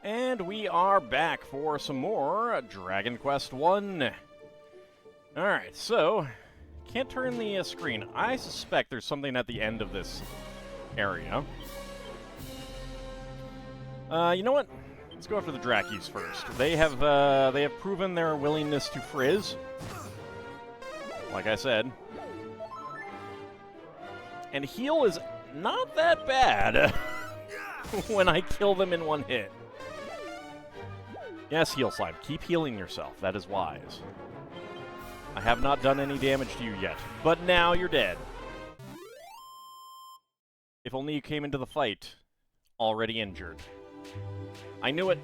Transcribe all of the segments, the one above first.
And we are back for some more Dragon Quest 1. Alright, so, can't turn the screen. I suspect there's something at the end of this area. You know what? Let's go after the Drakis first. They have proven their willingness to frizz. Like I said. And heal is not that bad when I kill them in one hit. Yes, Heal Slime. Keep healing yourself. That is wise. I have not done any damage to you yet, but now you're dead. If only you came into the fight already injured. I knew it.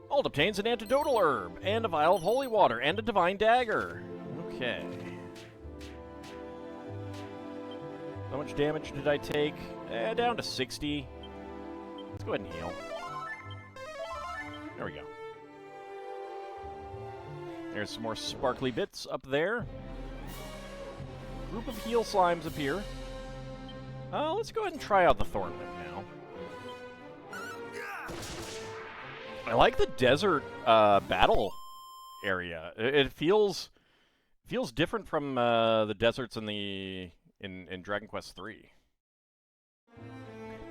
Alt obtains an antidotal herb, and a vial of holy water, and a divine dagger. Okay. How much damage did I take? Down to 60. Let's go ahead and heal. There we go. There's some more sparkly bits up there. Group of heal slimes appear. Let's go ahead and try out the Thorn Whip now. I like the desert battle area. It feels different from the deserts in Dragon Quest 3.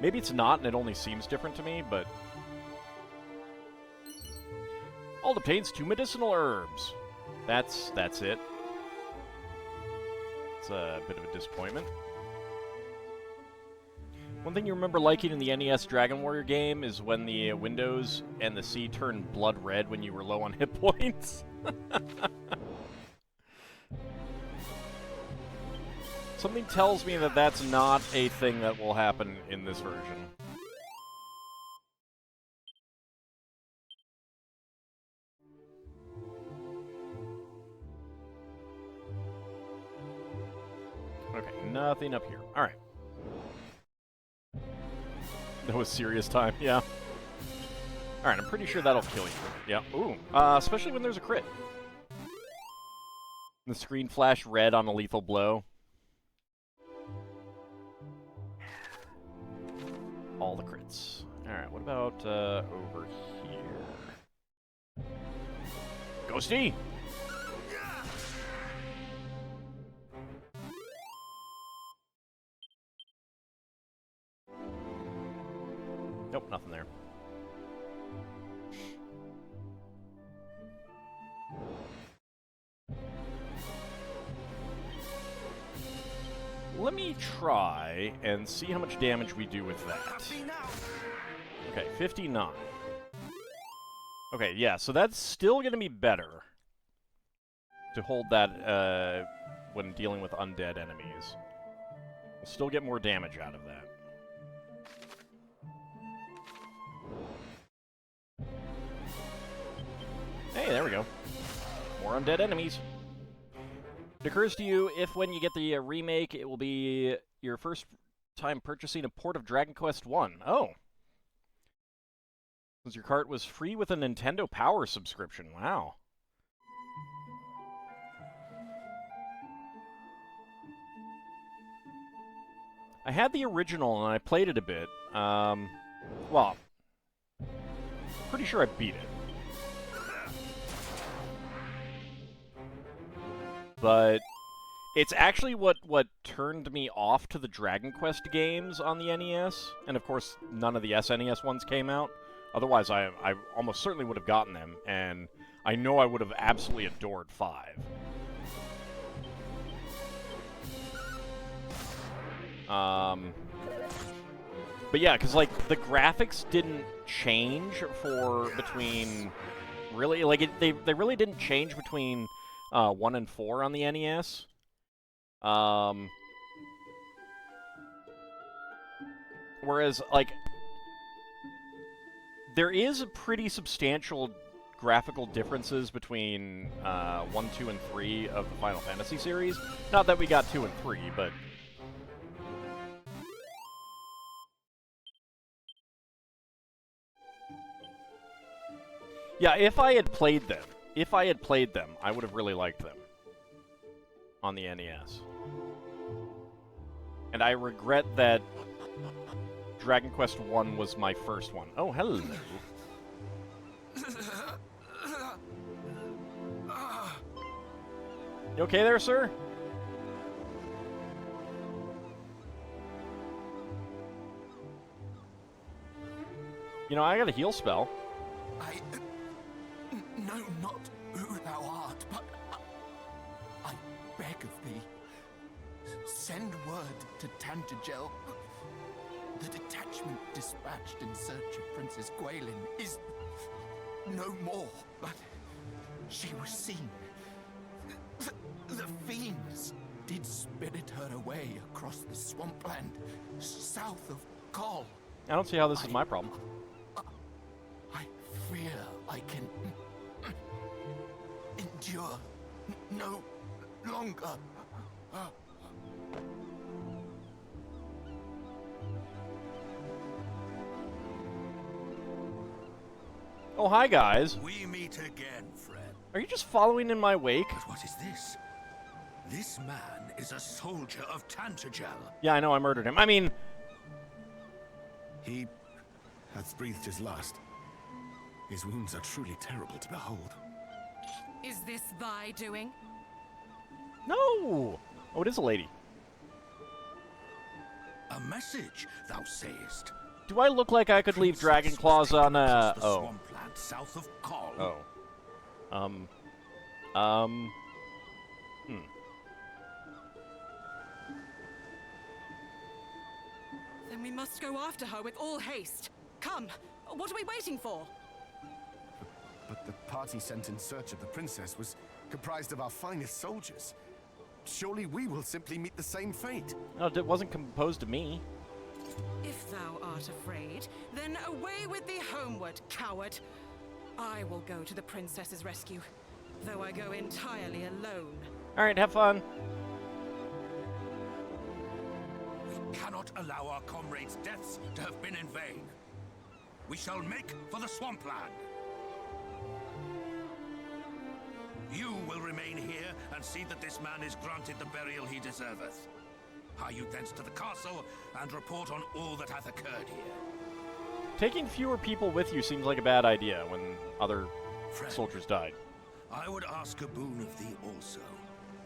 Maybe it's not, and it only seems different to me, but Alt obtains 2 medicinal herbs. That's it. It's a bit of a disappointment. One thing you remember liking in the NES Dragon Warrior game is when the windows and the sea turned blood red when you were low on hit points. Something tells me that that's not a thing that will happen in this version. Okay, nothing up here. Alright. That was serious time, yeah. Alright, I'm pretty sure that'll kill you. Yeah, ooh. Especially when there's a crit. The screen flashed red on a lethal blow. All the crits. Alright, what about over here? Ghosty! Nope, nothing there. Let me try and see how much damage we do with that. Okay, 59. Okay, yeah, so that's still going to be better to hold that when dealing with undead enemies. We'll still get more damage out of that. Hey, there we go. More undead enemies. It occurs to you, if when you get the remake, it will be your first time purchasing a port of Dragon Quest 1. Oh. Since your cart was free with a Nintendo Power subscription. Wow. I had the original, and I played it a bit. Well, pretty sure I beat it. But it's actually what turned me off to the Dragon Quest games on the NES. And of course, none of the SNES ones came out. Otherwise, I almost certainly would have gotten them. And I know I would have absolutely adored 5. But yeah, because like the graphics didn't change between really, like they really didn't change between 1 and 4 on the NES. Whereas, like, there is a pretty substantial graphical differences between 1, 2, and 3 of the Final Fantasy series. Not that we got 2 and 3, but yeah, if I had played them, I would have really liked them on the NES. And I regret that Dragon Quest 1 was my first one. Oh, hello. You okay there, sir? You know, I got a heal spell. I know not who thou art, but I beg of thee, send word to Tantagel. The detachment dispatched in search of Princess Gwaelin is no more, but she was seen. The fiends did spirit her away across the swampland south of Kol. I don't see how this is my problem. I fear I can endure no longer. Oh, hi, guys. We meet again, friend. Are you just following in my wake? But what is this? This man is a soldier of Tantagel. Yeah, I know, I murdered him. I mean... He hath breathed his last. His wounds are truly terrible to behold. Is this thy doing? No! Oh, it is a lady. A message, thou sayest. Do I look like I could leave Dragon Claws on a... Oh. Swampland south of Kol. Oh. Then we must go after her with all haste. Come, what are we waiting for? But the party sent in search of the princess was comprised of our finest soldiers. Surely we will simply meet the same fate. No, it wasn't composed of me. If thou art afraid, then away with thee homeward, coward. I will go to the princess's rescue, though I go entirely alone. Alright, have fun. We cannot allow our comrades' deaths to have been in vain. We shall make for the swampland. You will remain here and see that this man is granted the burial he deserveth. Hie you thence to the castle and report on all that hath occurred here. Taking fewer people with you seems like a bad idea when other Friend, soldiers died. I would ask a boon of thee also.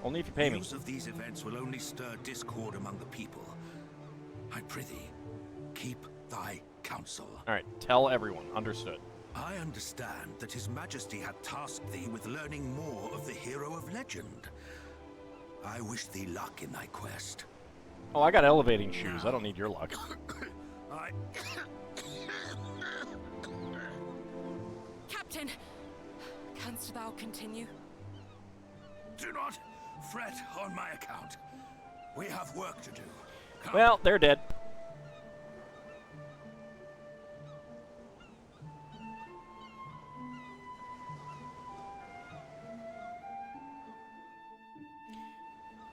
Only if you pay me. News of these events will only stir discord among the people. I prithee, keep thy counsel. Alright, tell everyone. Understood. I understand that His Majesty had tasked thee with learning more of the hero of legend. I wish thee luck in thy quest. Oh, I got elevating shoes. I don't need your luck. Captain, canst thou continue? Do not fret on my account. We have work to do. Come. Well, they're dead.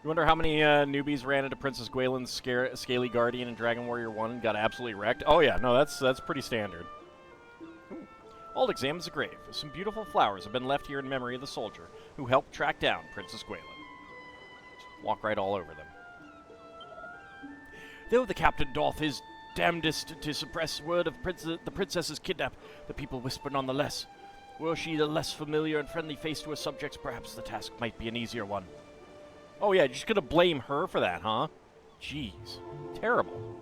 You wonder how many newbies ran into Princess Gwaelin's Scaly Guardian in Dragon Warrior 1 and got absolutely wrecked? Oh yeah, no, that's pretty standard. Ooh. Ald examines the grave. Some beautiful flowers have been left here in memory of the soldier who helped track down Princess Gwaelin. Just walk right all over them. Though the captain doth his damnedest to suppress word of the princess's kidnap, the people whisper nonetheless. Were she the less familiar and friendly face to her subjects, perhaps the task might be an easier one. Oh yeah, you're just gonna blame her for that, huh? Jeez. Terrible.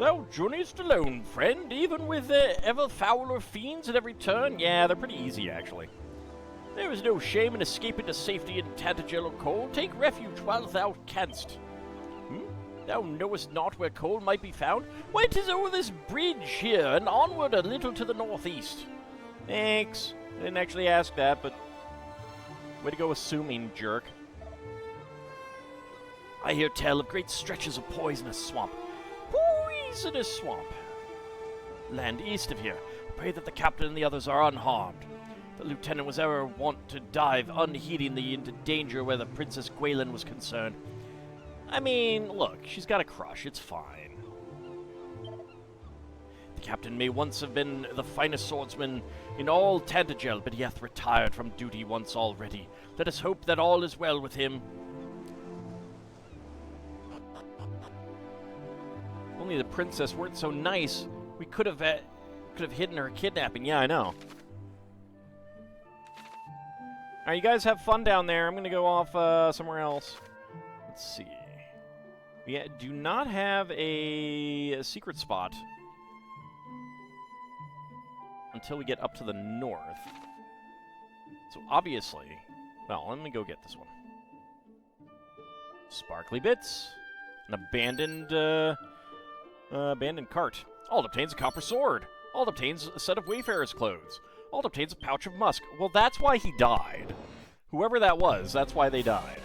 Thou journeyest alone, friend, even with ever fouler fiends at every turn? Yeah, they're pretty easy, actually. There is no shame in escaping to safety in Tantagel or Kol. Take refuge while thou canst. Thou knowest not where Kol might be found? Why, 'tis over this bridge here, and onward a little to the northeast. Thanks. I didn't actually ask that, but way to go assuming, jerk. I hear tell of great stretches of poisonous swamp. Poisonous swamp. Land east of here. Pray that the captain and the others are unharmed. The lieutenant was ever wont to dive unheedingly into danger where the Princess Gwaelin was concerned. I mean, look, she's got a crush. It's fine. The captain may once have been the finest swordsman in all Tantagel, but he hath retired from duty once already. Let us hope that all is well with him. only the princess weren't so nice, we could have hidden her kidnapping. Yeah, I know. All right, you guys have fun down there. I'm gonna go off somewhere else. Let's see. We do not have a secret spot until we get up to the north. So obviously, well, let me go get this one. Sparkly bits, an abandoned cart. All it obtains a copper sword. All it obtains a set of wayfarer's clothes. All it obtains a pouch of musk. Well, that's why he died. Whoever that was, that's why they died.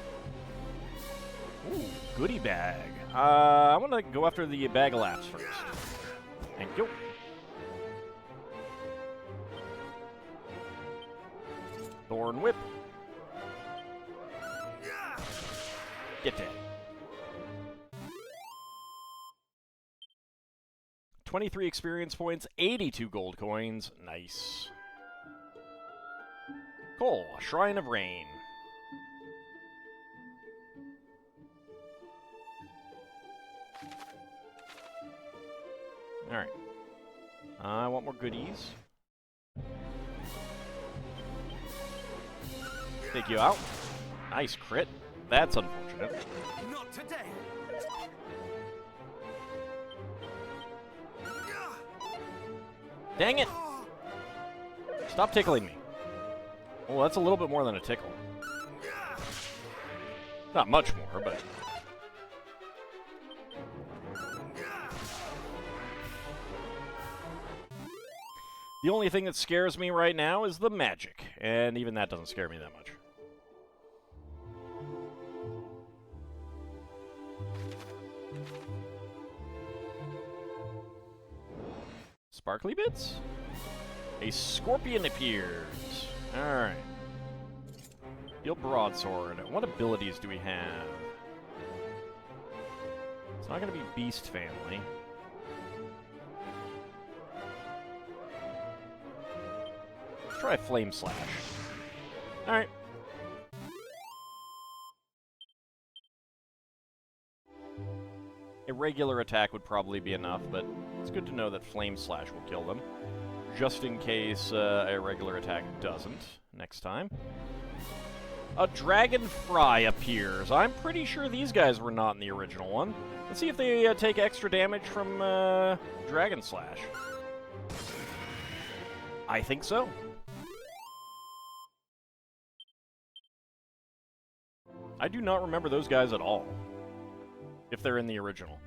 Ooh, goodie bag. I want to go after the bag of laughs first. Thank you. Thorn whip. Get dead. 23 experience points, 82 gold coins. Nice. Cool. Shrine of Rain. Alright. I want more goodies. Take you out. Nice crit. That's unfortunate. Not today. Dang it! Stop tickling me. Well, that's a little bit more than a tickle. Not much more, but... The only thing that scares me right now is the magic, and even that doesn't scare me that much. Sparkly bits? A scorpion appears. Alright. Deal broadsword. What abilities do we have? It's not going to be beast family. Let's try flame slash. Alright. A regular attack would probably be enough, but it's good to know that flame slash will kill them. Just in case a regular attack doesn't next time. A dragon fry appears. I'm pretty sure these guys were not in the original one. Let's see if they take extra damage from Dragon Slash. I think so. I do not remember those guys at all, if they're in the original.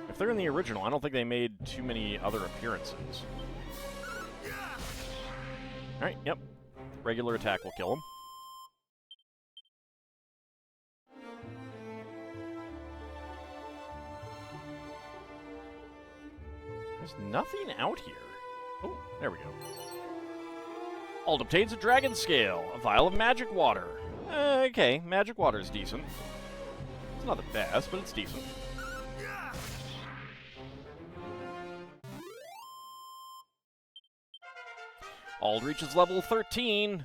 If they're in the original, I don't think they made too many other appearances. Alright, yep. Regular attack will kill him. There's nothing out here. Oh, there we go. Alt obtains a dragon scale, a vial of magic water. Okay, magic water is decent. It's not the best, but it's decent. Ald reaches level 13.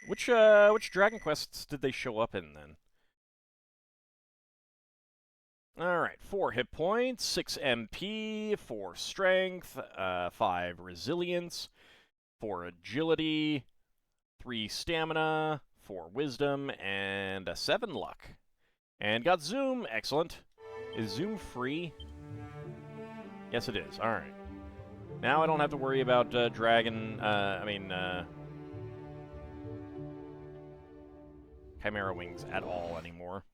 Which Dragon Quests did they show up in, then? Alright, 4 hit points, 6 MP, 4 strength, 5 resilience, 4 agility, 3 stamina, 4 wisdom, and 7 luck. And got zoom, excellent. Is zoom free? Yes, it is. Alright. Now I don't have to worry about Chimera Wings at all anymore.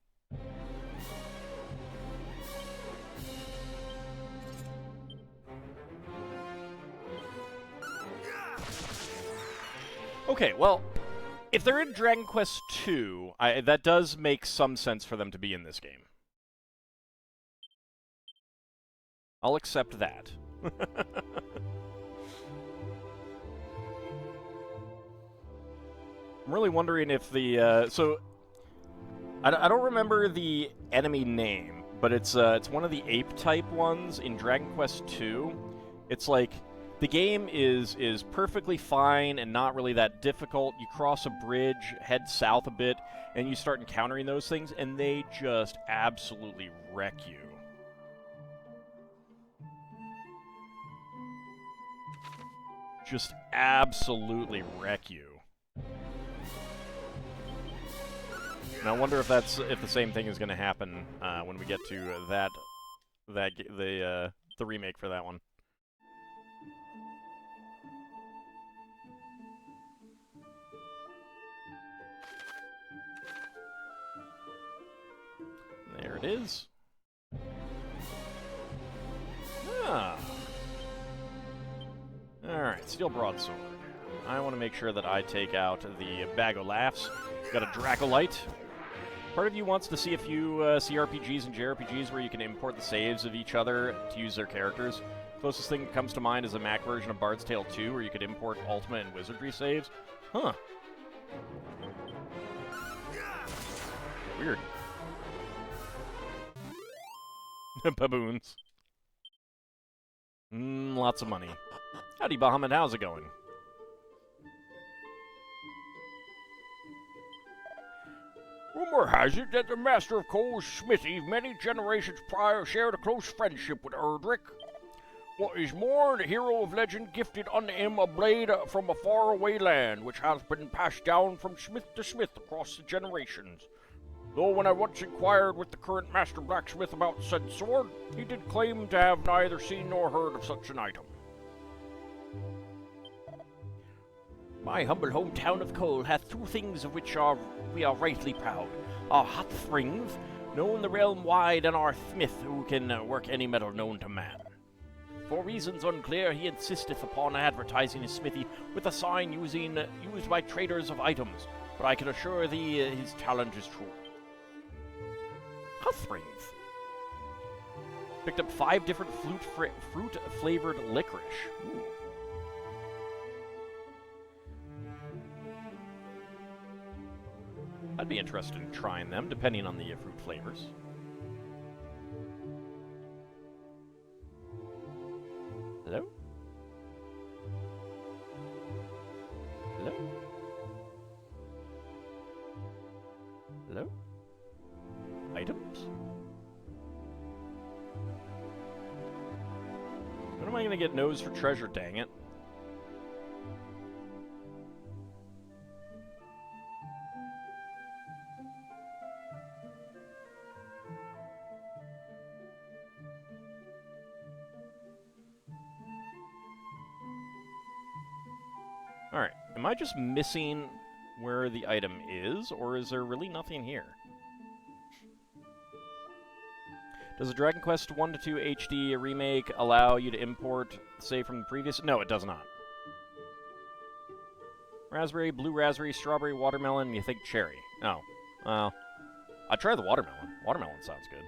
Okay, well, if they're in Dragon Quest II, that does make some sense for them to be in this game. I'll accept that. I'm really wondering if the so I don't remember the enemy name, but it's one of the ape type ones in Dragon Quest II. It's like The game is perfectly fine and not really that difficult. You cross a bridge, head south a bit, and you start encountering those things, and they just absolutely wreck you. Just absolutely wreck you. And I wonder if the same thing is going to happen when we get to the remake for that one. There it is. Ah. Alright, Steel Broadsword. I want to make sure that I take out the Bag o' Laughs. Got a Dracolite. Part of you wants to see a few CRPGs and JRPGs where you can import the saves of each other to use their characters. Closest thing that comes to mind is a Mac version of Bard's Tale 2, where you could import Ultimate and Wizardry saves. Huh. Weird. Baboons. Lots of money. Howdy, Bahamut, how's it going? Rumor has it that the master of Cole's smithy many generations prior shared a close friendship with Erdrick. What is more, the hero of legend gifted unto him a blade from a faraway land, which has been passed down from smith to smith across the generations. Though when I once inquired with the current master blacksmith about said sword, he did claim to have neither seen nor heard of such an item. My humble hometown of Cole hath two things of which we are rightly proud. Our hot springs, known the realm wide, and our smith who can work any metal known to man. For reasons unclear, he insisteth upon advertising his smithy with a sign used by traders of items, but I can assure thee his challenge is true. Hot springs. Picked up 5 different fruit-flavored licorice. Ooh. I'd be interested in trying them, depending on the fruit flavors. Hello? Hello? Hello? Items? When am I going to get nose for treasure, dang it? Alright, am I just missing where the item is, or is there really nothing here? Does the Dragon Quest 1 to 2 HD remake allow you to import, say, from the previous? No, it does not. Raspberry, blue raspberry, strawberry, watermelon, you think cherry. Oh, well, I'd try the watermelon. Watermelon sounds good.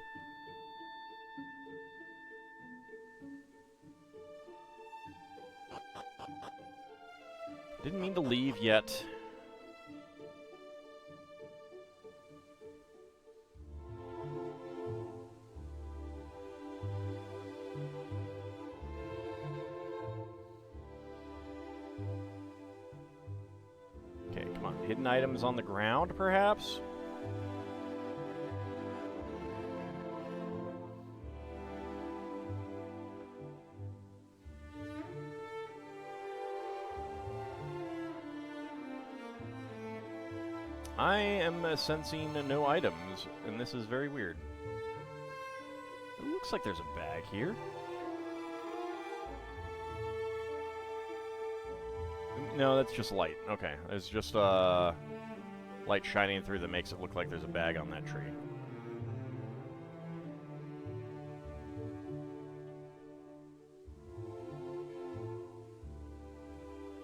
Didn't mean to leave yet. Okay, come on. Hidden items on the ground, perhaps? I am sensing no items, and this is very weird. It looks like there's a bag here. No, that's just light. Okay, there's just light shining through that makes it look like there's a bag on that tree.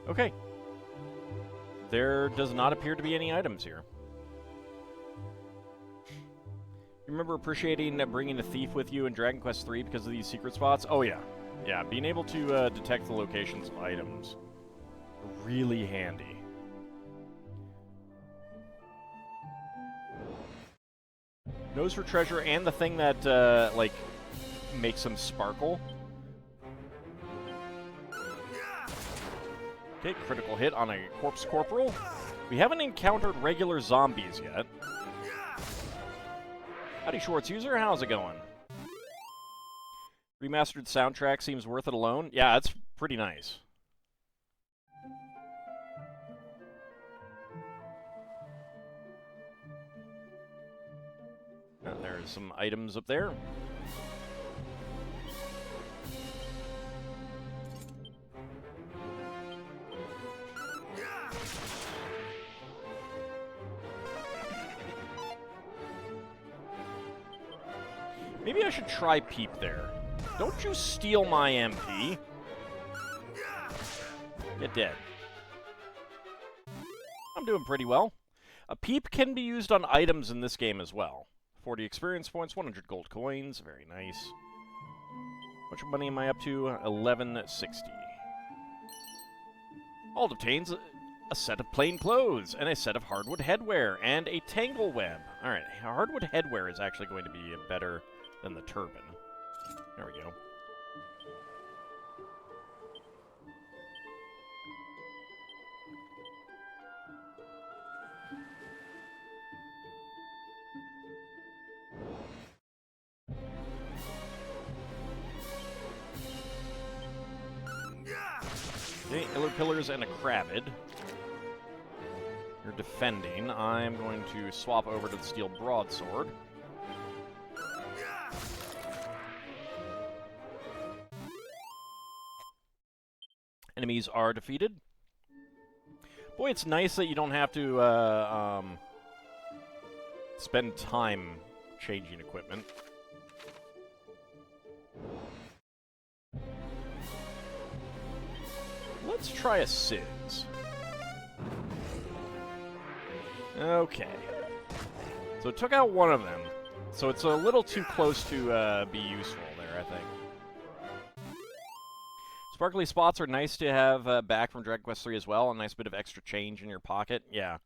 Okay. There does not appear to be any items here. You remember appreciating bringing a thief with you in Dragon Quest III because of these secret spots? Oh yeah. Yeah, being able to detect the locations of items. Really handy. Nose for treasure and the thing that, like, makes them sparkle. Okay, critical hit on a corpse corporal. We haven't encountered regular zombies yet. Howdy, Schwartz user. How's it going? Remastered soundtrack seems worth it alone. Yeah, it's pretty nice. And there's some items up there. Maybe I should try Peep there. Don't you steal my MP. Get dead. I'm doing pretty well. A Peep can be used on items in this game as well. 40 experience points, 100 gold coins. Very nice. How much money am I up to? 1160. All obtains a set of plain clothes, and a set of hardwood headwear, and a tangle web. Alright, hardwood headwear is actually going to be better than the turban. There we go. Okay, Iller Pillars and a Crabbed. You're defending. I'm going to swap over to the Steel Broadsword. Enemies are defeated. Boy, it's nice that you don't have to spend time changing equipment. Let's try a Sizz. Okay. So it took out one of them. So it's a little too close to be useful there, I think. Sparkly spots are nice to have back from Dragon Quest III as well. A nice bit of extra change in your pocket. Yeah.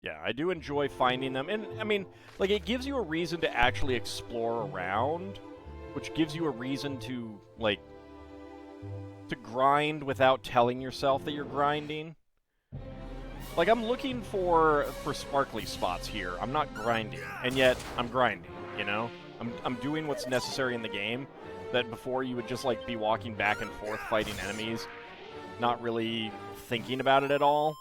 Yeah, I do enjoy finding them. And, I mean, like, it gives you a reason to actually explore around, which gives you a reason to, like, to grind without telling yourself that you're grinding. Like, I'm looking for sparkly spots here. I'm not grinding, and yet I'm grinding, you know? I'm doing what's necessary in the game, that before you would just, like, be walking back and forth fighting enemies, not really thinking about it at all.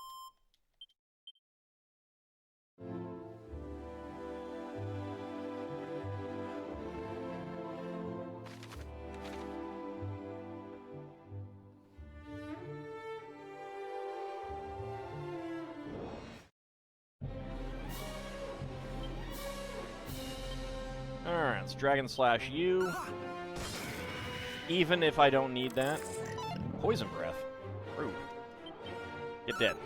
Alright, let's Dragon Slash you. Even if I don't need that. Poison Breath. Rude. Get dead.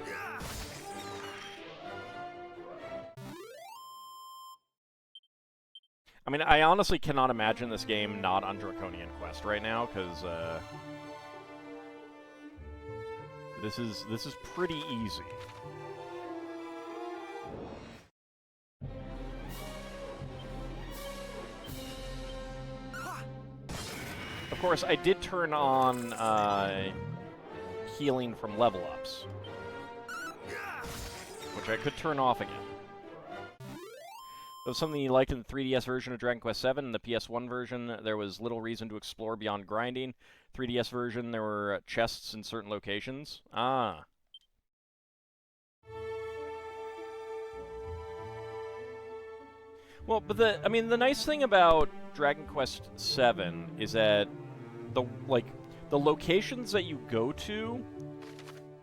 I mean, I honestly cannot imagine this game not on Draconian Quest right now, because, this is pretty easy. Of course, I did turn on healing from level ups, which I could turn off again. That was something you liked in the 3DS version of Dragon Quest VII. In the PS1 version, there was little reason to explore beyond grinding. 3DS version, there were chests in certain locations. Ah. Well, but the nice thing about Dragon Quest VII is that the locations that you go to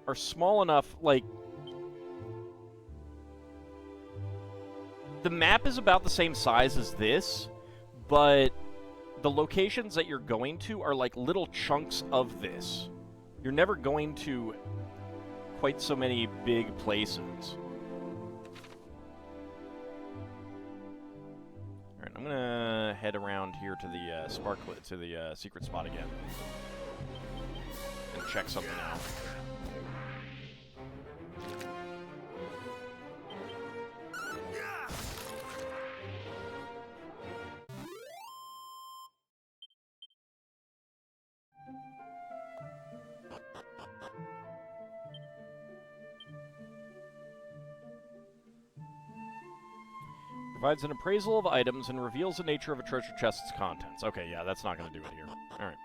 are small enough, like, the map is about the same size as this, but the locations that you're going to are like little chunks of this. You're never going to quite so many big places. Alright, I'm gonna head around here to the secret spot again. And check something out. Provides an appraisal of items and reveals the nature of a treasure chest's contents. Okay, yeah, that's not going to do it here. Alright.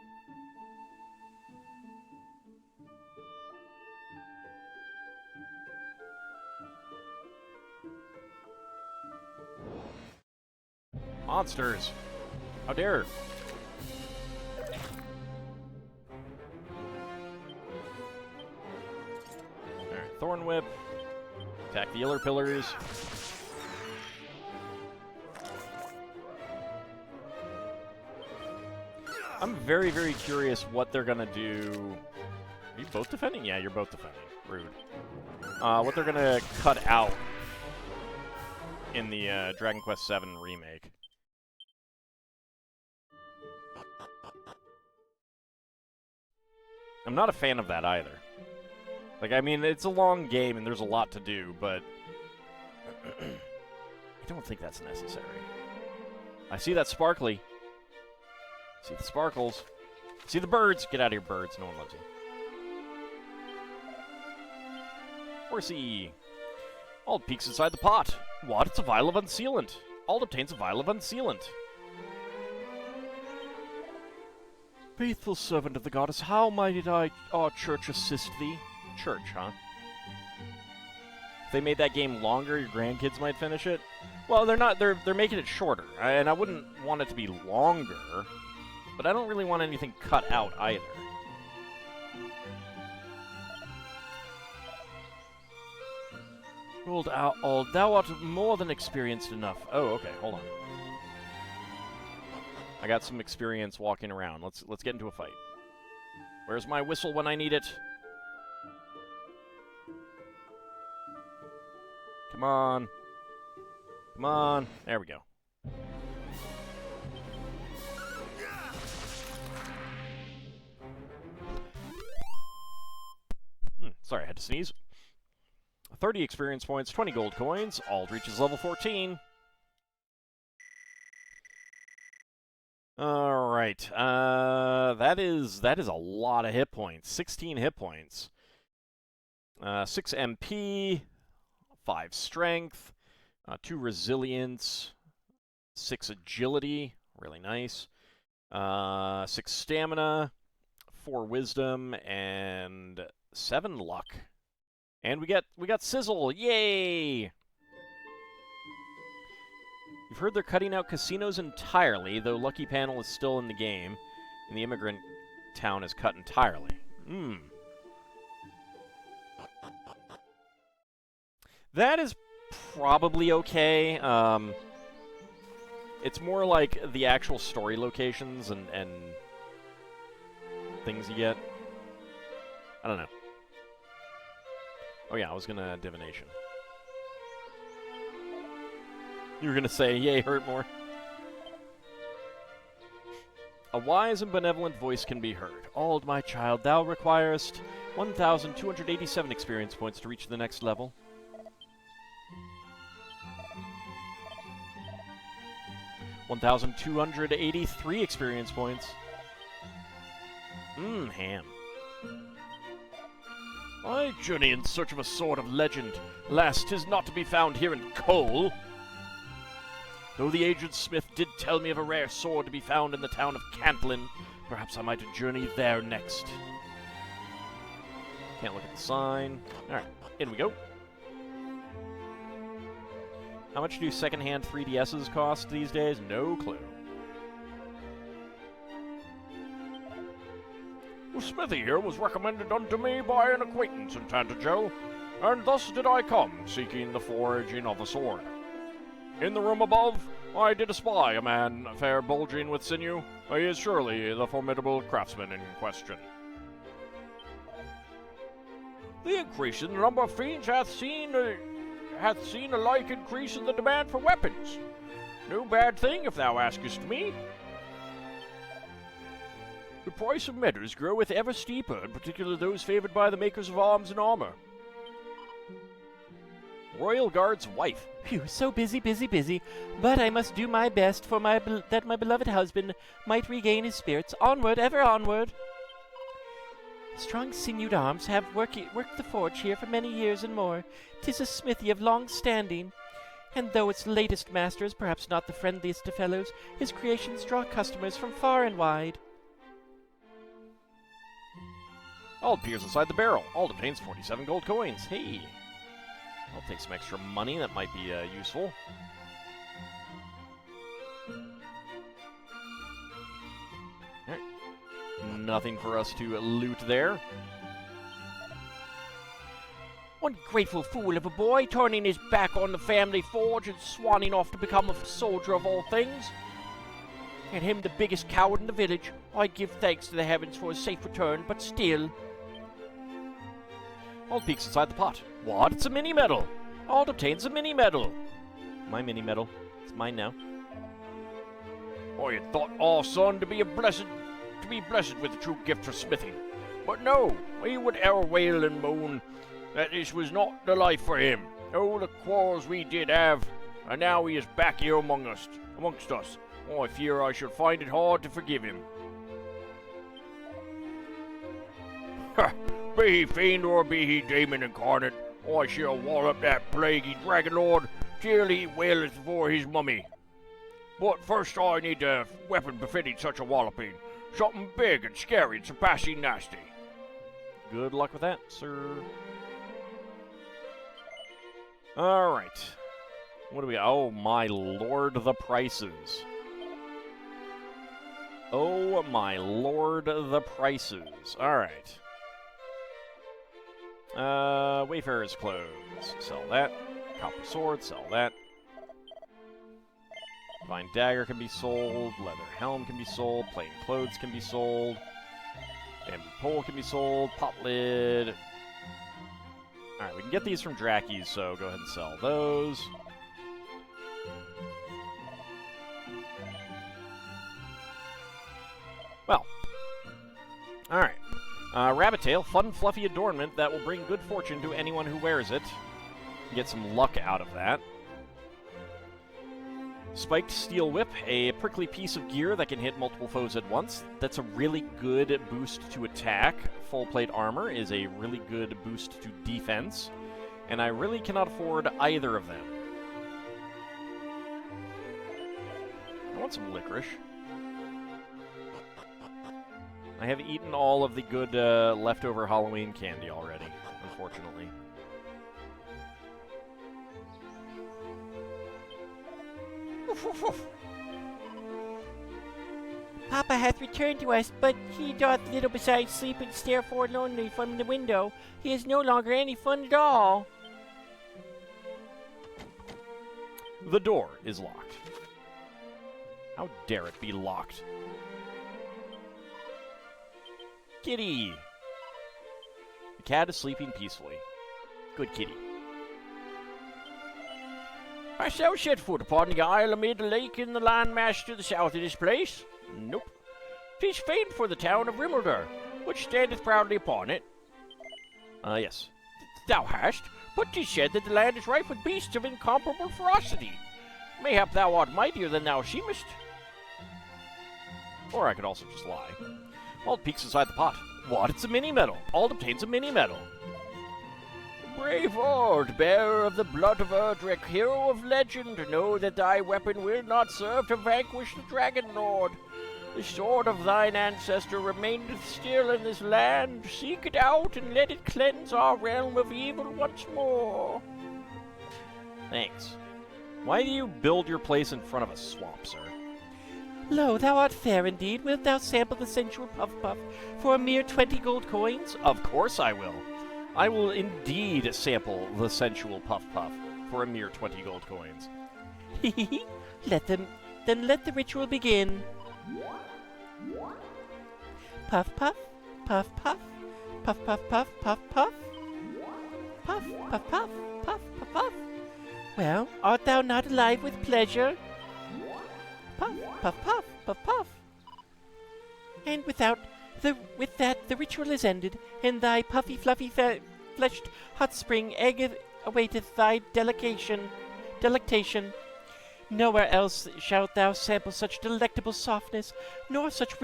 Monsters! How dare! Alright, Thorn Whip. Attack the Iller Pillars. I'm very, very curious what they're gonna do. Are you both defending? Yeah, you're both defending. Rude. What they're gonna cut out in the Dragon Quest VII Remake. I'm not a fan of that either. Like, I mean, it's a long game and there's a lot to do, but I don't think that's necessary. I see that sparkly. See the sparkles. See the birds. Get out of here, birds. No one loves you. Horsey. Ald peeks inside the pot. What? It's a vial of unsealant. Ald obtains a vial of unsealant. Faithful servant of the goddess, how might our church assist thee? Church, huh? If they made that game longer, your grandkids might finish it. Well, they're not. They're making it shorter, and I wouldn't want it to be longer, but I don't really want anything cut out either. Old, thou art more than experienced enough. Oh, okay. Hold on. I got some experience walking around. Let's get into a fight. Where's my whistle when I need it? Come on. Come on. There we go. Sorry, I had to sneeze. 30 experience points, 20 gold coins. Ald reaches level 14. Alright, that is a lot of hit points. 16 hit points. 6 MP, 5 strength, 2 resilience, 6 agility, really nice. 6 stamina, 4 wisdom, and 7 luck. And we got sizzle, yay! You've heard they're cutting out casinos entirely, though Lucky Panel is still in the game, and the immigrant town is cut entirely. That is probably okay. It's more like the actual story locations and things you get. I don't know. Oh yeah, I was gonna divination. You were gonna say, yay, hurt more. A wise and benevolent voice can be heard. Ald, my child, thou requirest 1,287 experience points to reach the next level. $1,283 experience points. Ham. I journey in search of a sword of legend. Alas, 'tis not to be found here in Cole. Though the aged smith did tell me of a rare sword to be found in the town of Cantlin, perhaps I might journey there next. Can't look at the sign. Alright, in we go. How much do secondhand 3DSs cost these days? No clue. The smithy here was recommended unto me by an acquaintance in Tantagel, and thus did I come, seeking the forging of a sword. In the room above, I did espy a man fair bulging with sinew. He is surely the formidable craftsman in question. The increase in the number of fiends hath seen a like increase in the demand for weapons. No bad thing, if thou askest me. The price of metals groweth ever steeper, in particular those favored by the makers of arms and armor. Royal Guard's wife. Phew, so busy, busy, busy. But I must do my best for that my beloved husband might regain his spirits. Onward, ever onward. Strong sinewed arms have worked the forge here for many years and more. 'Tis a smithy of long standing. And though its latest master is perhaps not the friendliest of fellows, his creations draw customers from far and wide. All appears inside the barrel. All obtains 47 gold coins. Hey! I'll take some extra money. That might be useful. Alright. Nothing for us to loot there. Ungrateful fool of a boy, turning his back on the family forge and swanning off to become a soldier of all things. And him the biggest coward in the village. I give thanks to the heavens for his safe return, but still. All peeks inside the pot. What? It's a mini-medal! All obtains a mini-medal! My mini-medal. It's mine now. I had thought our son to be blessed with a true gift for smithing. But no, he would e'er wail and moan that this was not the life for him. Oh, the quarrels we did have, and now he is back here amongst us. Oh, I fear I shall find it hard to forgive him. Ha! Be he fiend or be he demon incarnate, I shall wallop that plaguey Dragonlord till he waileth for his mummy. But first I need a weapon befitting such a walloping. Something big and scary and surpassing nasty. Good luck with that, sir. Alright. What do we got? Oh, my lord, the prices. Oh, my lord, the prices. Alright. Wayfarer's clothes. Sell that. Copper sword. Sell that. Divine dagger can be sold. Leather helm can be sold. Plain clothes can be sold. Bamboo pole can be sold. Pot lid. Alright, we can get these from Dracky's, so go ahead and sell those. Well. Alright. Rabbit tail, fun fluffy adornment that will bring good fortune to anyone who wears it. Get some luck out of that. Spiked steel whip, a prickly piece of gear that can hit multiple foes at once. That's a really good boost to attack. Full plate armor is a really good boost to defense. And I really cannot afford either of them. I want some licorice. I have eaten all of the good leftover Halloween candy already, unfortunately. Papa hath returned to us, but he doth little besides sleep and stare forlornly from the window. He is no longer any fun at all. The door is locked. How dare it be locked? Kitty! The cat is sleeping peacefully. Good kitty. I shall set foot upon the isle amid the lake in the landmass to the south of this place. Nope. 'Tis famed for the town of Rimmelder, which standeth proudly upon it. Yes. Thou hast, but 'tis said that the land is rife with beasts of incomparable ferocity. Mayhap thou art mightier than thou seemest. Or I could also just lie. All peeks inside the pot. What? It's a mini-medal. All obtains a mini-medal. Brave Lord, bearer of the blood of Erdrick, hero of legend, know that thy weapon will not serve to vanquish the Dragonlord. The sword of thine ancestor remaineth still in this land. Seek it out and let it cleanse our realm of evil once more. Thanks. Why do you build your place in front of a swamp, sir? Lo, thou art fair indeed. Wilt thou sample the sensual Puff Puff for a mere 20 gold coins? Of course I will. I will indeed sample the sensual Puff Puff for a mere 20 gold coins. Let the ritual begin. Puff Puff, Puff Puff, Puff Puff Puff Puff Puff, Puff Puff Puff Puff Puff Puff. Well, art thou not alive with pleasure? Puff, puff, puff, puff, puff. And with that, the ritual is ended, and thy puffy, fluffy, fleshed hot spring egg awaiteth thy delectation. Nowhere else shalt thou sample such delectable softness, nor such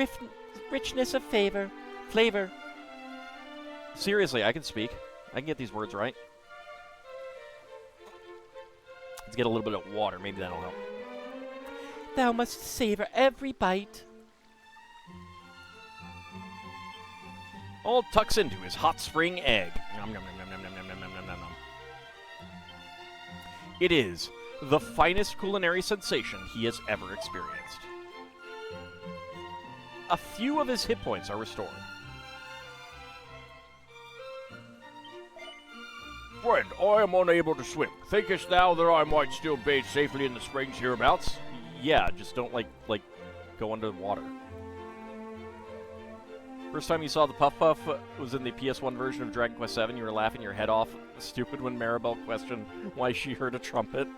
richness of flavor. Seriously, I can speak. I can get these words right. Let's get a little bit of water. Maybe that'll help. Thou must savor every bite. All tucks into his hot spring egg. Nom, nom, nom, nom, nom, nom, nom, nom, nom, nom, nom. It is the finest culinary sensation he has ever experienced. A few of his hit points are restored. Friend, I am unable to swim. Thinkest thou that I might still bathe safely in the springs hereabouts? Yeah, just don't, like, go under the water. First time you saw the Puff Puff was in the PS1 version of Dragon Quest VII. You were laughing your head off stupid when Maribel questioned why she heard a trumpet.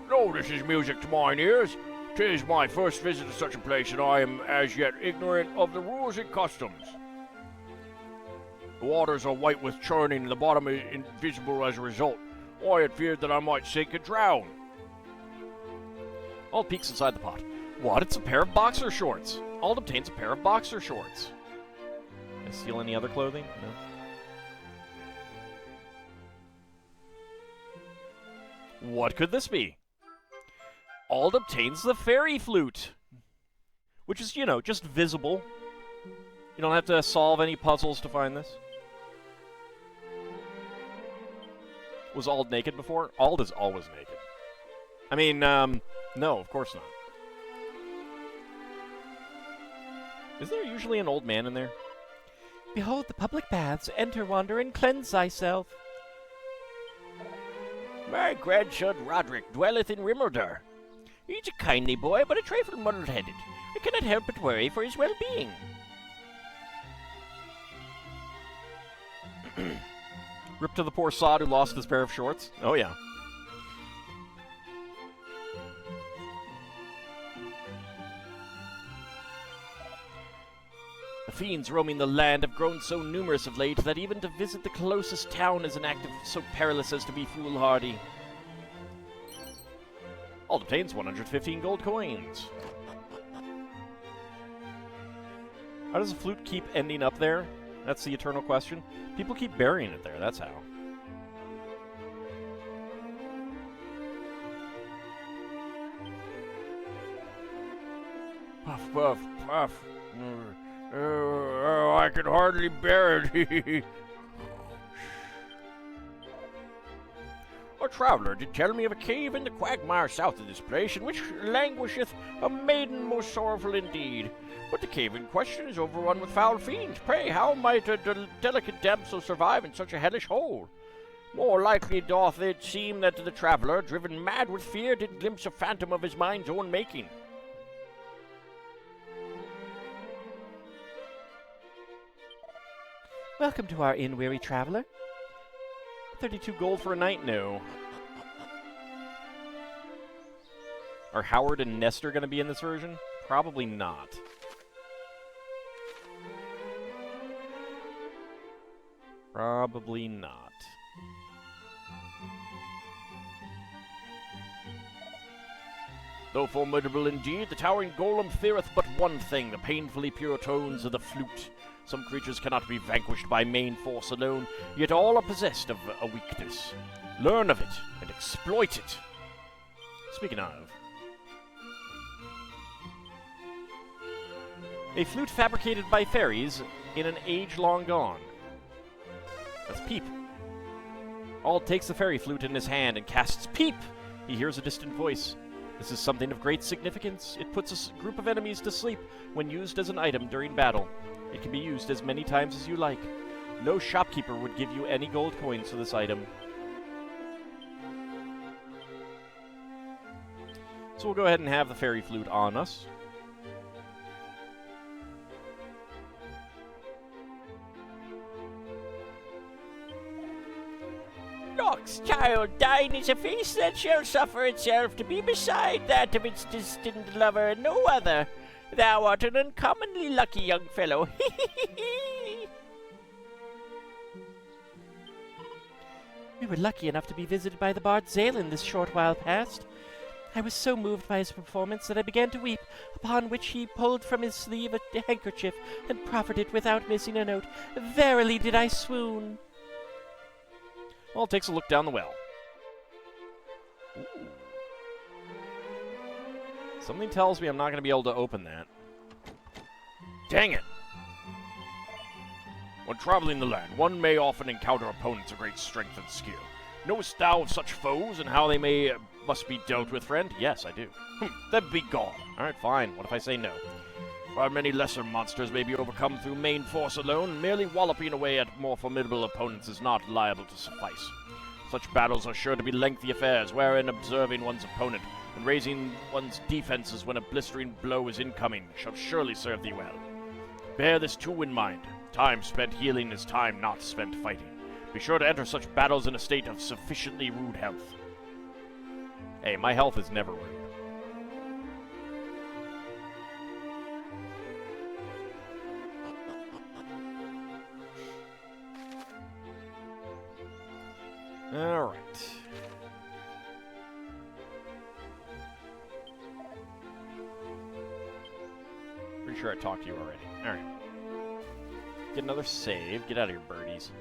No, this is music to mine ears. 'Tis my first visit to such a place, and I am as yet ignorant of the rules and customs. The waters are white with churning, and the bottom is invisible as a result. I had feared that I might sink and drown. Ald peeks inside the pot. What? It's a pair of boxer shorts. Ald obtains a pair of boxer shorts. Can I steal any other clothing? No. What could this be? Ald obtains the fairy flute. Which is, you know, just visible. You don't have to solve any puzzles to find this. Was Ald naked before? Ald is always naked. I mean, no, of course not. Is there usually an old man in there? Behold the public baths. Enter, wander, and cleanse thyself. My grandson Roderick dwelleth in Rimmelder. He's a kindly boy, but a trifle muddle-headed. I cannot help but worry for his well-being. Rip to the poor sod who lost his pair of shorts? Oh, yeah. The fiends roaming the land have grown so numerous of late that even to visit the closest town is an act of so perilous as to be foolhardy. Ald obtains 115 gold coins. How does the flute keep ending up there? That's the eternal question. People keep burying it there, that's how. Puff, puff, puff. I can hardly bear it. A traveler did tell me of a cave in the quagmire south of this place, in which languisheth a maiden most sorrowful indeed. But the cave in question is overrun with foul fiends. Pray, how might a delicate damsel survive in such a hellish hole? More likely doth it seem that the traveler, driven mad with fear, did glimpse a phantom of his mind's own making. Welcome to our inn, weary traveler. 32 gold for a night? No. Are Howard and Nestor going to be in this version? Probably not. Probably not. Though formidable indeed, the towering golem feareth but one thing, the painfully pure tones of the flute. Some creatures cannot be vanquished by main force alone, yet all are possessed of a weakness. Learn of it, and exploit it. Speaking of... a flute fabricated by fairies in an age long gone. That's Peep. Ald takes the fairy flute in his hand and casts Peep! He hears a distant voice. This is something of great significance. It puts a group of enemies to sleep when used as an item during battle. It can be used as many times as you like. No shopkeeper would give you any gold coins for this item. So we'll go ahead and have the fairy flute on us. Nox, child, thine is a face that shall suffer itself to be beside that of its distant lover and no other. Thou art an uncommonly lucky young fellow. We were lucky enough to be visited by the bard Zalen this short while past. I was so moved by his performance that I began to weep, upon which he pulled from his sleeve a handkerchief and proffered it without missing a note. Verily did I swoon. Ald takes a look down the well. Ooh. Something tells me I'm not going to be able to open that. Dang it! When traveling the land, one may often encounter opponents of great strength and skill. Knowest thou of such foes and how they must be dealt with, friend? Yes, I do. Then be gone. Alright, fine. What if I say no? While many lesser monsters may be overcome through main force alone, merely walloping away at more formidable opponents is not liable to suffice. Such battles are sure to be lengthy affairs, wherein observing one's opponent and raising one's defenses when a blistering blow is incoming shall surely serve thee well. Bear this too in mind. Time spent healing is time not spent fighting. Be sure to enter such battles in a state of sufficiently rude health. Hey, my health is never rude. Alright. Pretty sure I talked to you already. Alright. Get another save. Get out of here, birdies.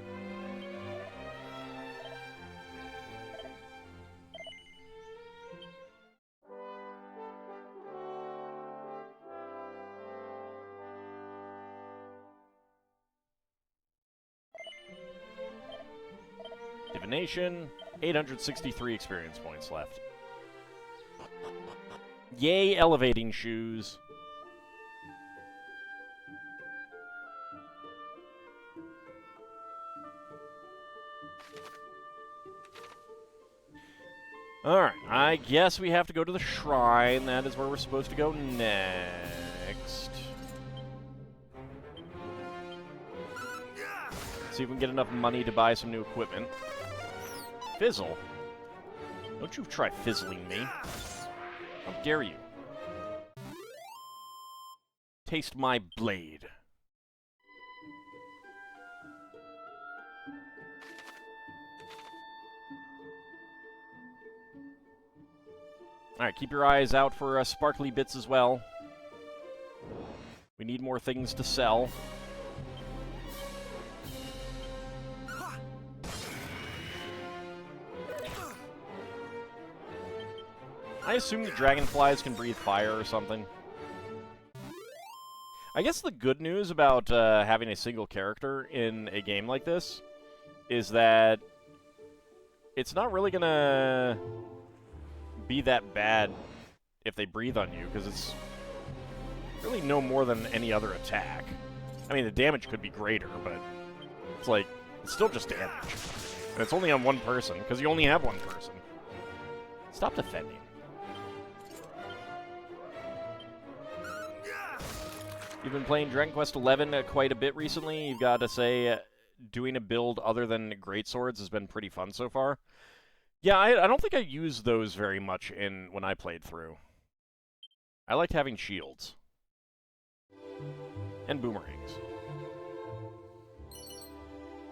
Divination, 863 experience points left. Yay, elevating shoes. Alright, I guess we have to go to the shrine. That is where we're supposed to go next. See if we can get enough money to buy some new equipment. Fizzle? Don't you try fizzling me. How dare you? Taste my blade. Alright, keep your eyes out for sparkly bits as well. We need more things to sell. I assume the dragonflies can breathe fire or something. I guess the good news about having a single character in a game like this is that it's not really gonna be that bad if they breathe on you, because it's really no more than any other attack. I mean, the damage could be greater, but it's like, it's still just damage. And it's only on one person, because you only have one person. Stop defending. You've been playing Dragon Quest XI quite a bit recently. You've got to say, doing a build other than greatswords has been pretty fun so far. Yeah, I don't think I used those very much when I played through. I liked having shields. And boomerangs.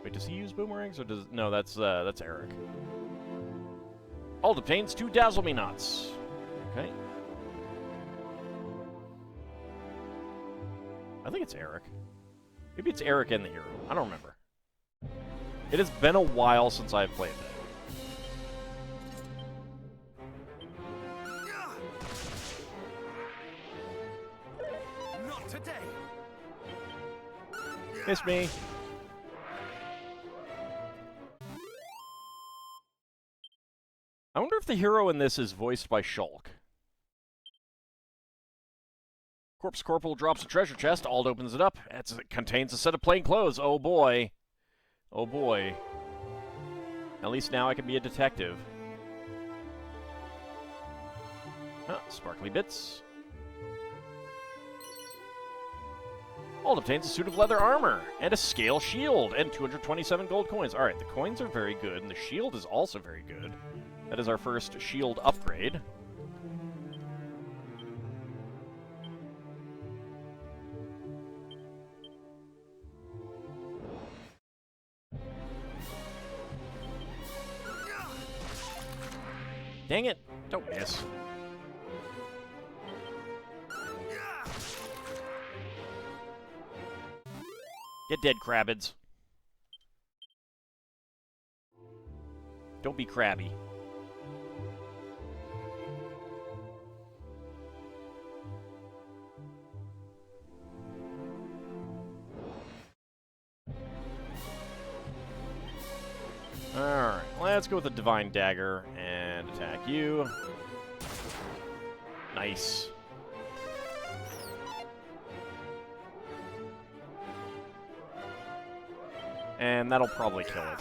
Wait, does he use boomerangs, or does... No, that's Eric. All obtains 2 Dazzle Me Knots. Okay. I think it's Eric. Maybe it's Eric and the hero. I don't remember. It has been a while since I've played that. Not today. Miss me. I wonder if the hero in this is voiced by Shulk. Corpse Corporal drops a treasure chest. Ald opens it up. It contains a set of plain clothes. Oh boy. Oh boy. At least now I can be a detective. Ah, sparkly bits. Ald obtains a suit of leather armor and a scale shield and 227 gold coins. Alright, the coins are very good, and the shield is also very good. That is our first shield upgrade. Dang it! Don't miss. Get dead, Crabbids. Don't be crabby. Alright, let's go with the Divine Dagger and attack you. Nice. And that'll probably kill it.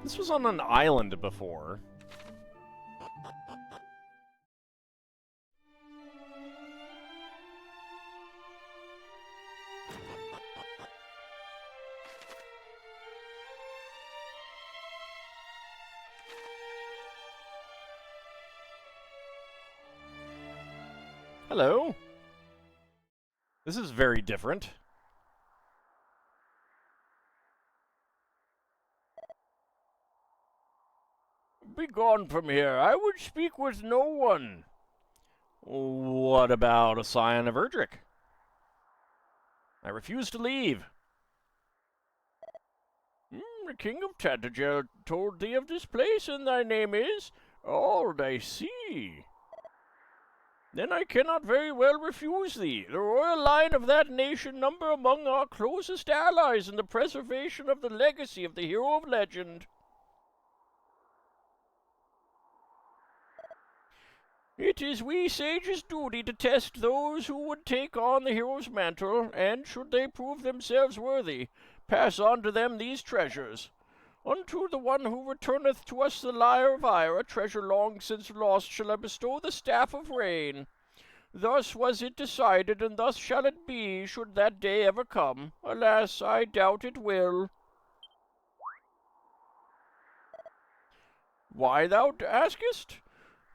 This was on an island before. Hello. This is very different. Begone from here. I would speak with no one. What about a scion of Erdrick? I refuse to leave. The king of Tantagel told thee of this place, and thy name is Ald, I see. Then I cannot very well refuse thee. The royal line of that nation number among our closest allies in the preservation of the legacy of the hero of legend. It is we sages' duty to test those who would take on the hero's mantle, and, should they prove themselves worthy, pass on to them these treasures. Unto the one who returneth to us the lyre of ire, a treasure long since lost, shall I bestow the staff of rain. Thus was it decided, and thus shall it be, should that day ever come. Alas, I doubt it will. Why thou askest?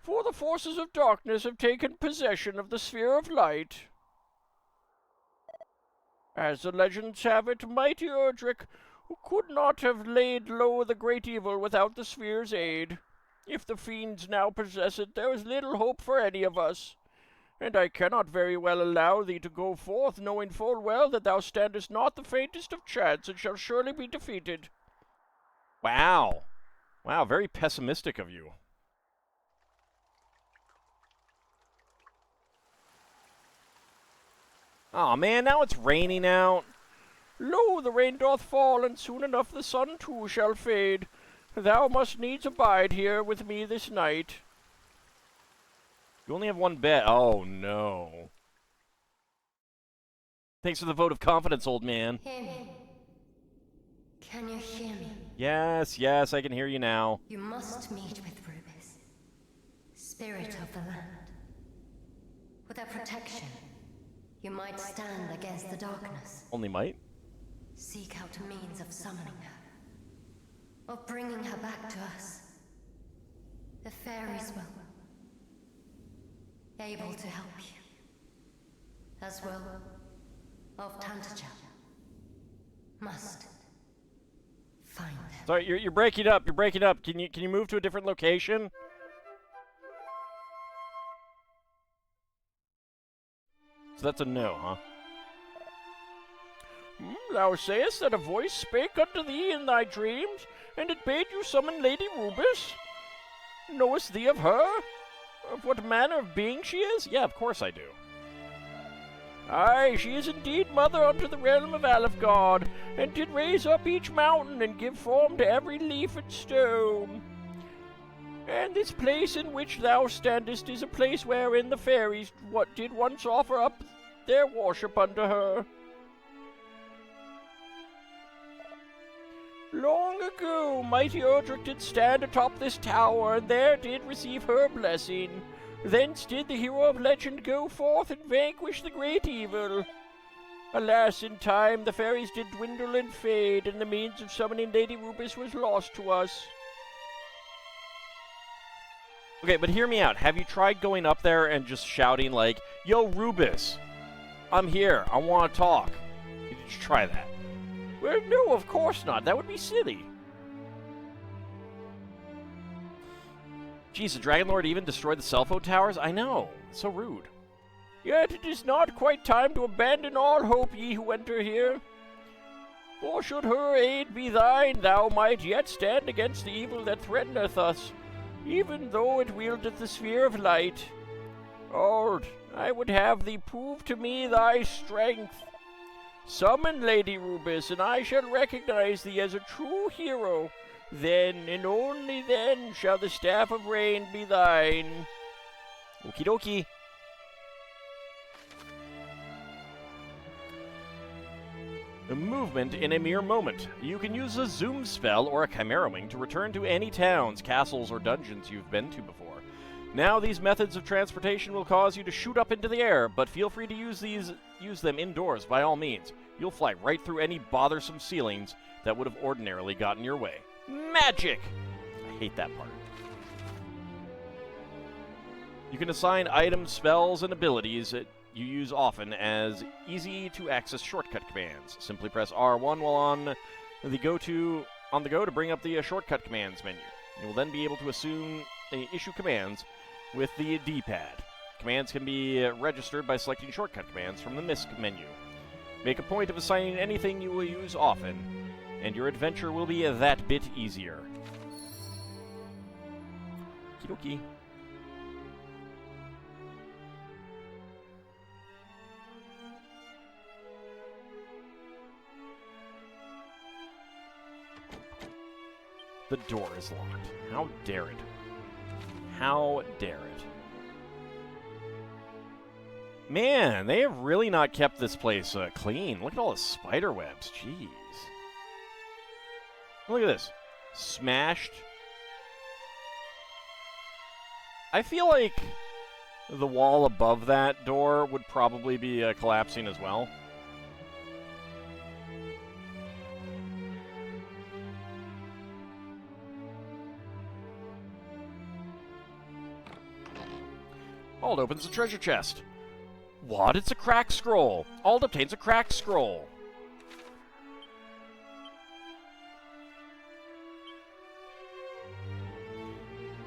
For the forces of darkness have taken possession of the sphere of light. As the legends have it, mighty Erdrick, who could not have laid low the great evil without the sphere's aid. If the fiends now possess it, there is little hope for any of us. And I cannot very well allow thee to go forth, knowing full well that thou standest not the faintest of chance, and shall surely be defeated. Wow. Wow, very pessimistic of you. Aw, man, now it's raining out. Lo, the rain doth fall, and soon enough the sun too shall fade. Thou must needs abide here with me this night. You only have one bet. Oh, no. Thanks for the vote of confidence, old man. Hear me. Can you hear me? Yes, yes, I can hear you now. You must meet with Rubis, spirit of the land. With her protection, you might stand against the darkness. Only might? Seek out a means of summoning her, of bringing her back to us. The fairies will able to help you, as well of Tantagel. Must find them. Sorry, you're breaking up. You're breaking up. Can you move to a different location? So that's a no, huh? Thou sayest that a voice spake unto thee in thy dreams, and it bade you summon Lady Rubis? Knowest thee of her? Of what manner of being she is? Yeah, of course I do. Aye, she is indeed mother unto the realm of Alefgard, and did raise up each mountain and give form to every leaf and stone. And this place in which thou standest is a place wherein the fairies did once offer up their worship unto her. Long ago, mighty Erdrick did stand atop this tower, and there did receive her blessing. Thence did the hero of legend go forth and vanquish the great evil. Alas, in time the fairies did dwindle and fade, and the means of summoning Lady Rubis was lost to us. Okay, but hear me out. Have you tried going up there and just shouting like, "Yo, Rubis, I'm here. I want to talk"? Did you try that? Well, no, of course not. That would be silly. Jeez, the Dragonlord even destroyed the cell phone towers? I know. It's so rude. Yet it is not quite time to abandon all hope, ye who enter here. For should her aid be thine, thou might yet stand against the evil that threateneth us, even though it wieldeth the sphere of light. Ord, I would have thee prove to me thy strength. Summon Lady Rubis, and I shall recognize thee as a true hero. Then, and only then, shall the Staff of Rain be thine. Okie dokie. The movement in a mere moment. You can use a zoom spell or a chimera wing to return to any towns, castles, or dungeons you've been to before. Now these methods of transportation will cause you to shoot up into the air, but feel free to use them indoors by all means. You'll fly right through any bothersome ceilings that would have ordinarily gotten your way. Magic! I hate that part. You can assign items, spells, and abilities that you use often as easy-to-access shortcut commands. Simply press R1 while on the go to bring up the shortcut commands menu. You will then be able to issue commands with the D-pad. Commands can be registered by selecting shortcut commands from the MISC menu. Make a point of assigning anything you will use often, and your adventure will be that bit easier. Okie dokie. The door is locked. How dare it? How dare it? Man, they have really not kept this place clean. Look at all the spider webs. Jeez. Look at this. Smashed. I feel like the wall above that door would probably be collapsing as well. Ald opens a treasure chest. What? It's a crack scroll. Ald obtains a crack scroll.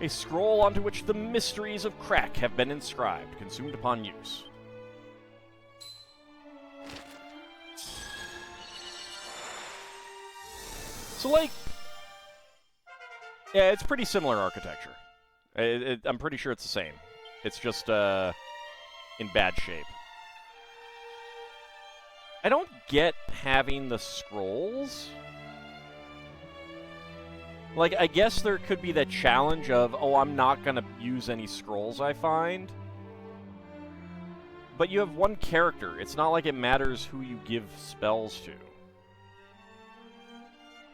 A scroll onto which the mysteries of crack have been inscribed, consumed upon use. So, like, yeah, it's pretty similar architecture. I'm pretty sure it's the same. It's just, in bad shape. I don't get having the scrolls. Like, I guess there could be that challenge of, oh, I'm not gonna use any scrolls I find. But you have one character. It's not like it matters who you give spells to.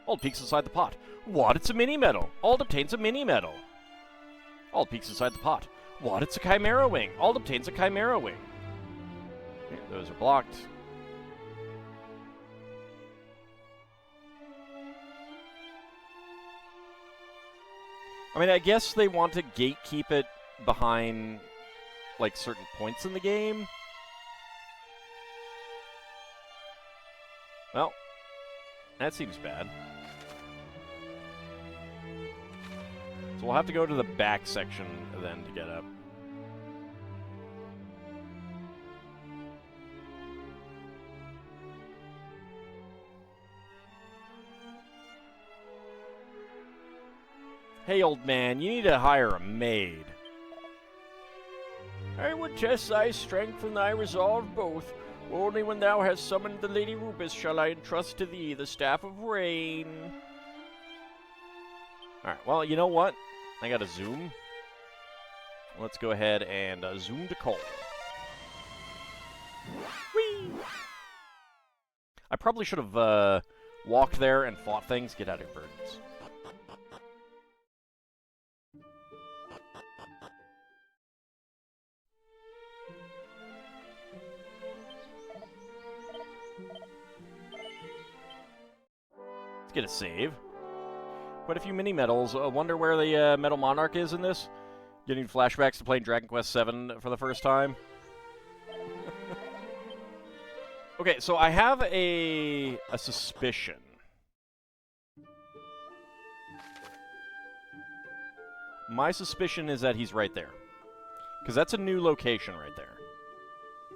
Ald peeks inside the pot. What? It's a mini-medal. Ald obtains a mini-medal. Ald peeks inside the pot. What? It's a chimera wing. Ald obtains a chimera wing. Okay, those are blocked. I mean, I guess they want to gatekeep it behind, like, certain points in the game. Well, that seems bad. So we'll have to go to the back section then to get up. Hey, old man, you need to hire a maid. I would test thy strength and thy resolve both. Only when thou hast summoned the Lady Rubis shall I entrust to thee the Staff of Rain. Alright, well, you know what? I gotta zoom. Let's go ahead and zoom to Cole. Whee! I probably should have walked there and fought things. Get out of here, birds. Let's get a save. Quite a few mini-medals. I wonder where the Metal Monarch is in this. Getting flashbacks to playing Dragon Quest VII for the first time. Okay, so I have a suspicion. My suspicion is that he's right there. Because that's a new location right there.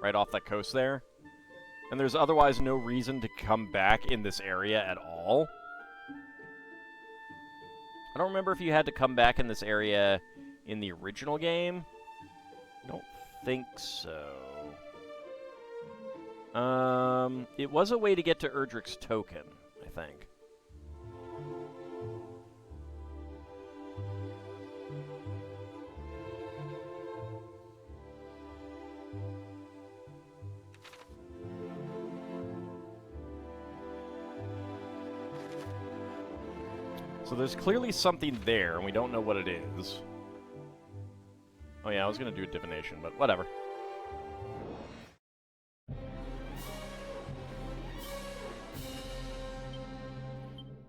Right off that coast there. And there's otherwise no reason to come back in this area at all. I don't remember if you had to come back in this area in the original game. I don't think so. It was a way to get to Erdrick's token, I think. So there's clearly something there, and we don't know what it is. Oh yeah, I was going to do a divination, but whatever.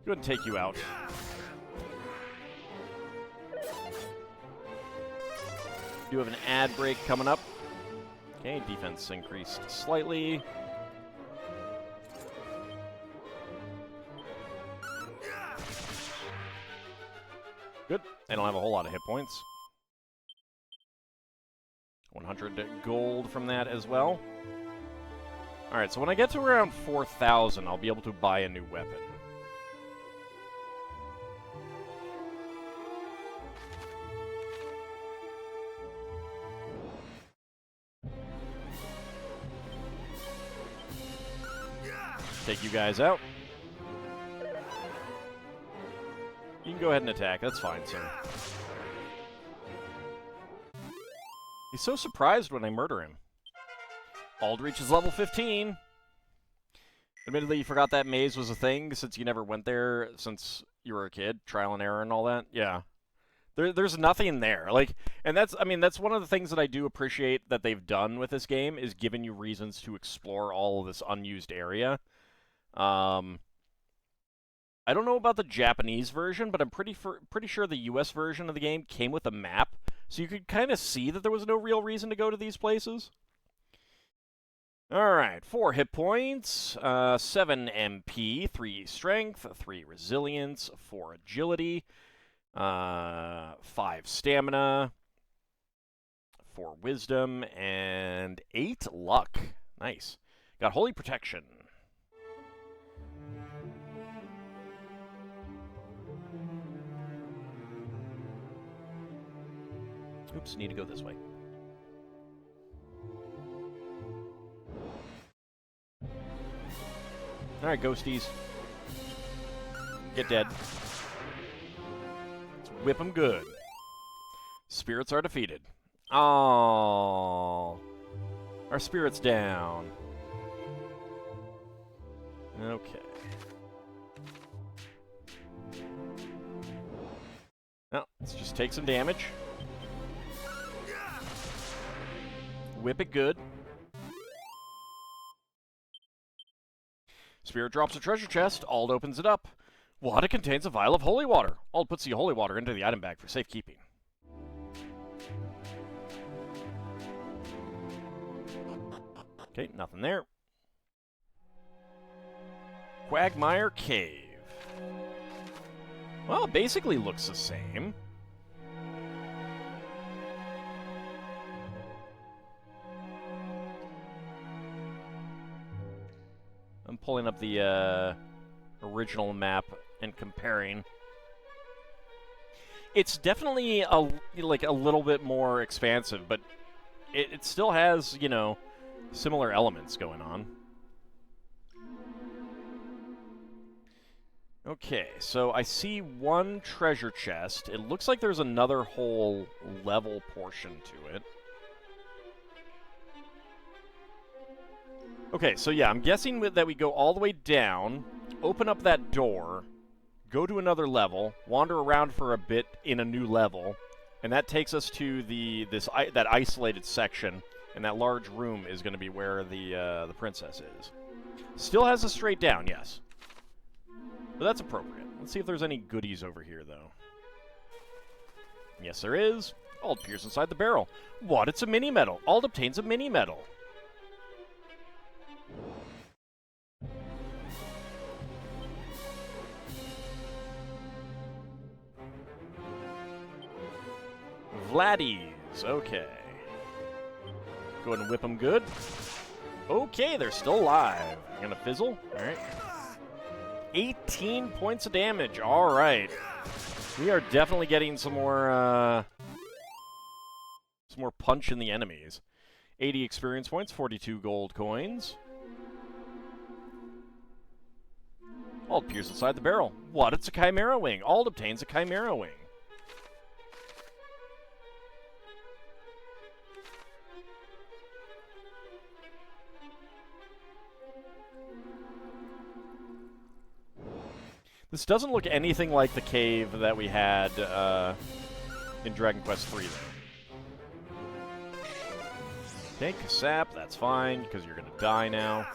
Go ahead and take you out. Do have an ad break coming up. Okay, defense increased slightly. Good. They don't have a whole lot of hit points. 100 gold from that as well. Alright, so when I get to around 4,000, I'll be able to buy a new weapon. Take you guys out. You can go ahead and attack. That's fine, sir. He's so surprised when I murder him. Aldrich is level 15. Admittedly, you forgot that maze was a thing since you never went there since you were a kid. Trial and error and all that. Yeah. There's nothing there. Like, and that's, I mean, that's one of the things that I do appreciate that they've done with this game is giving you reasons to explore all of this unused area. I don't know about the Japanese version, but I'm pretty sure the US version of the game came with a map, so you could kind of see that there was no real reason to go to these places. Alright, 4 hit points, 7 MP, 3 strength, 3 resilience, 4 agility, 5 stamina, 4 wisdom, and 8 luck. Nice. Got holy protection. Oops, need to go this way. Alright, ghosties. Get dead. Let's whip them good. Spirits are defeated. Oh, our spirit's down. Okay. Now, let's just take some damage. Whip it good. Spirit drops a treasure chest. Ald opens it up. What? It contains a vial of holy water. Ald puts the holy water into the item bag for safekeeping. Okay, nothing there. Quagmire Cave. Well, it basically looks the same. I'm pulling up the original map and comparing. It's definitely a little bit more expansive, but it still has, you know, similar elements going on. Okay, so I see one treasure chest. It looks like there's another whole level portion to it. Okay, so yeah, I'm guessing that we go all the way down, open up that door, go to another level, wander around for a bit in a new level, and that takes us to that isolated section, and that large room is going to be where the princess is. Still has a straight down, yes. But that's appropriate. Let's see if there's any goodies over here, though. Yes, there is. Ald peers inside the barrel. What? It's a mini-medal. Ald obtains a mini-medal. Vladdies. Okay. Go ahead and whip them good. Okay, they're still alive. I'm gonna fizzle. Alright. 18 points of damage. Alright. We are definitely getting some more punch in the enemies. 80 experience points, 42 gold coins. All appears inside the barrel. What? It's a Chimera Wing. All obtains a Chimera Wing. This doesn't look anything like the cave that we had in Dragon Quest III, though. Okay, Kasap, that's fine, because you're going to die now.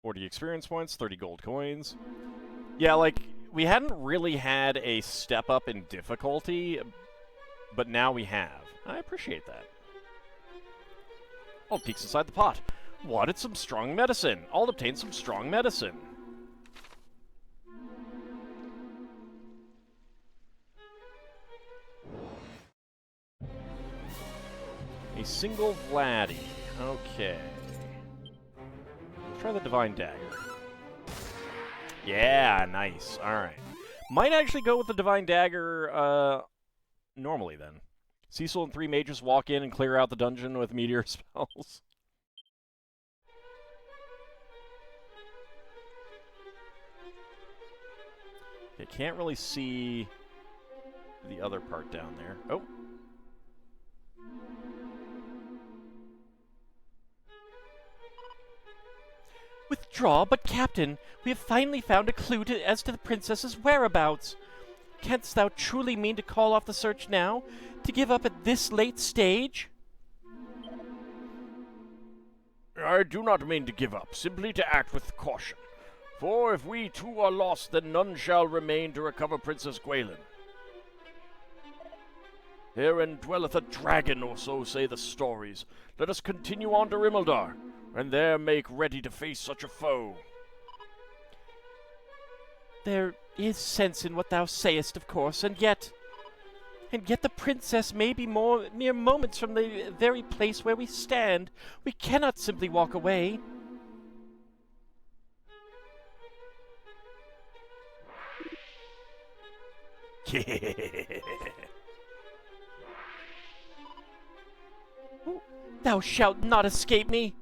$40 experience points, 30 gold coins. Yeah, like, we hadn't really had a step up in difficulty, but now we have. I appreciate that. All peeks inside the pot. What? It's some strong medicine. I'll obtain some strong medicine. A single Vladdy. Okay. Let's try the Divine Dagger. Yeah, nice. Alright. Might actually go with the Divine Dagger normally, then. Cecil and 3 mages walk in and clear out the dungeon with meteor spells. I can't really see the other part down there. Oh. Withdraw, but Captain, we have finally found a clue as to the princess's whereabouts. Canst thou truly mean to call off the search now? To give up at this late stage? I do not mean to give up, simply to act with caution. For if we too are lost, then none shall remain to recover Princess Gwaelin. Herein dwelleth a dragon, or so say the stories. Let us continue on to Rimmeldar, and there make ready to face such a foe. There is sense in what thou sayest, of course, and yet the princess may be mere moments from the very place where we stand. We cannot simply walk away. Thou shalt not escape me!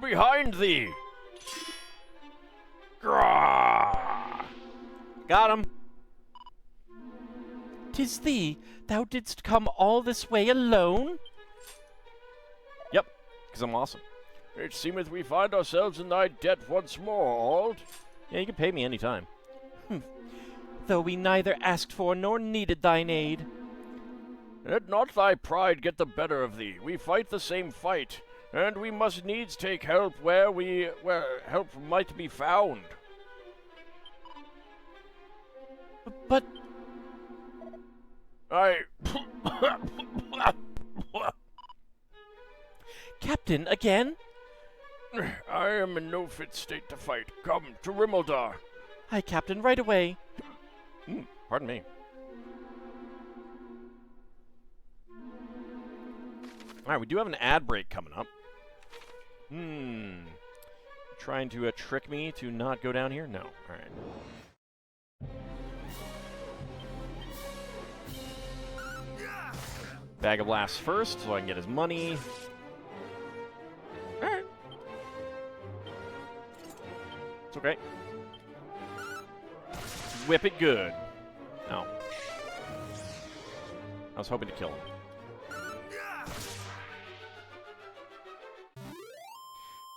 Behind thee! Grah! Got him! 'Tis thee! Thou didst come all this way alone? Yep, because I'm awesome. It seemeth we find ourselves in thy debt once more, Ald. Yeah, you can pay me any time. Though we neither asked for nor needed thine aid. Let not thy pride get the better of thee. We fight the same fight, and we must needs take help where help might be found. But Captain, again? I am in no fit state to fight. Come to Rimmeldar. Aye, Captain, right away. Pardon me. Alright, we do have an ad break coming up. Trying to trick me to not go down here? No. Alright. Bag of Laughs first, so I can get his money. Alright. It's okay. Whip it good. No. I was hoping to kill him.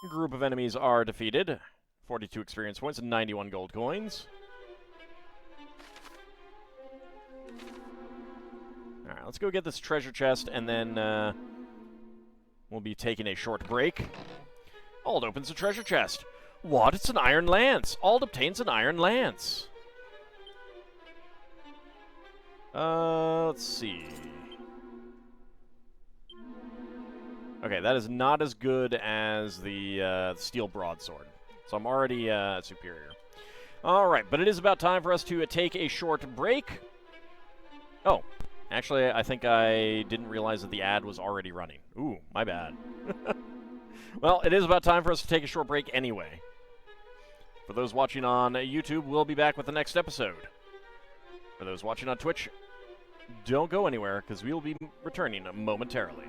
Group of enemies are defeated. 42 experience points and 91 gold coins. Alright, let's go get this treasure chest, and then we'll be taking a short break. Ald opens the treasure chest. What? It's an iron lance! Ald obtains an iron lance! Let's see. Okay, that is not as good as the steel broadsword. So I'm already superior. All right, but it is about time for us to take a short break. Oh, actually, I think I didn't realize that the ad was already running. Ooh, my bad. Well, it is about time for us to take a short break anyway. For those watching on YouTube, we'll be back with the next episode. For those watching on Twitch, don't go anywhere, because we will be returning momentarily.